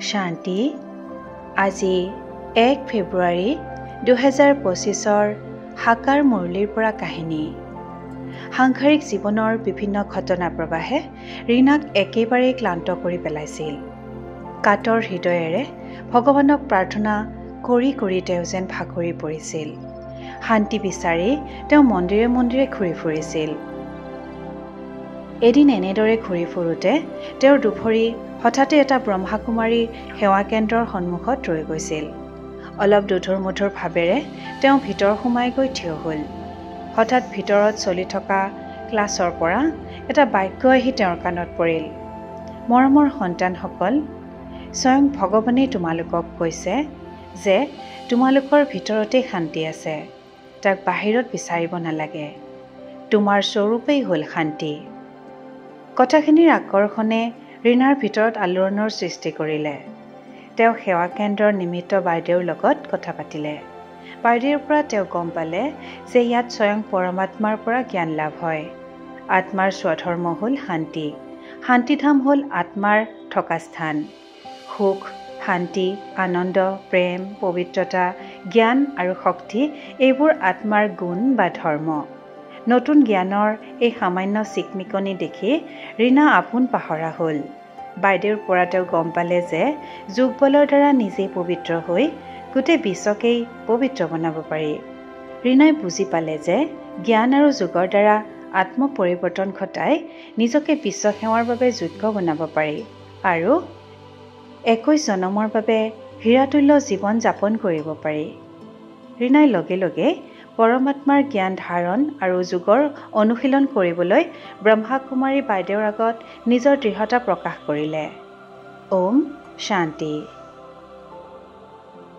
শান্তি আজি 1 ফেব্ৰুৱাৰী 2025 সাকাৰ মুৰলীৰ পৰা কাহিনী। সাংসাৰিক জীৱনৰ বিভিন্ন ঘটনা প্ৰবাহে ৰীনাক একেবাৰে ক্লান্ত কৰি পেলাইছিল। কাতৰ হৃদয়েৰে ভগৱানক প্ৰাৰ্থনা কৰি কৰি তেওঁ যেন ভাগৰি পৰিছিল। শান্তি বিচাৰি তেওঁ মন্দিৰে মন্দিৰে ঘূৰি ফুৰিছিল। এদিন এনেদৰে ঘূৰি ফুৰোতে তেওঁৰ দুভৰি হঠাতে এটা ব্ৰহ্মাকুমাৰী সেৱা কেন্দ্ৰৰ সন্মুখত ৰৈ গৈছিল। অলপ দুধুৰ মুধুৰ ভাৱেৰে তেওঁ ভিতৰ সোমাই গৈ থিয় হ'ল। হঠাৎ ভিতৰত চলি থকা ক্লাছৰ পৰা এটা বাক্য আহি তেওঁৰ কাণত পৰিল। মৰমৰ সন্তানসকল, স্বয়ং ভগৱানেই তোমালোকক কৈছে যে তোমালোকৰ ভিতৰতেই শান্তি আছে, তাক বাহিৰত বিচাৰিব নালাগে। তোমাৰ স্বৰূপেই হ'ল শান্তি। কথাখিনিৰ আকৰ্ষণে ৰীনাৰ ভিতৰত আলোড়নৰ সৃষ্টি কৰিলে। তেওঁ সেৱা কেন্দ্ৰৰ নিমিত্ত বাইদেউৰ লগত কথা পাতিলে। বাইদেউৰ পৰা তেওঁ গম পালে যে ইয়াত স্বয়ং পৰমাত্মাৰ পৰা জ্ঞান লাভ হয়। আত্মাৰ স্বধৰ্ম হ'ল শান্তি। শান্তিধাম হ'ল আত্মাৰ থকা স্থান। সুখ, শান্তি, আনন্দ, প্ৰেম, পবিত্ৰতা, জ্ঞান আৰু শক্তি এইবোৰ আত্মাৰ গুণ বা ধৰ্ম। নতুন জ্ঞানৰ এই সামান্য চিকমিকনি দেখি ৰীনা আপোন পাহৰা হ'ল। বাইদেউৰ পৰা তেওঁ গম পালে যে যোগ বলৰ দ্বাৰা নিজেই পবিত্ৰ হৈ গোটেই বিশ্বকেই পবিত্ৰ বনাব পাৰি। ৰীনাই বুজি পালে যে জ্ঞান আৰু যোগৰ দ্বাৰা আত্মপৰিৱৰ্তন ঘটাই নিজকে বিশ্ব সেৱাৰ বাবে যোগ্য বনাব পাৰি আৰু 21 জনমৰ বাবে হীৰাতুল্য জীৱন যাপন কৰিব পাৰি। ৰীনাই লগে লগে পৰমাত্মাৰ জ্ঞান ধাৰণ আৰু যোগৰ অনুশীলন কৰিবলৈ ব্ৰহ্মাকুমাৰী বাইদেউৰ আগত নিজৰ দৃঢ়তা প্ৰকাশ কৰিলে। ওম শান্তি।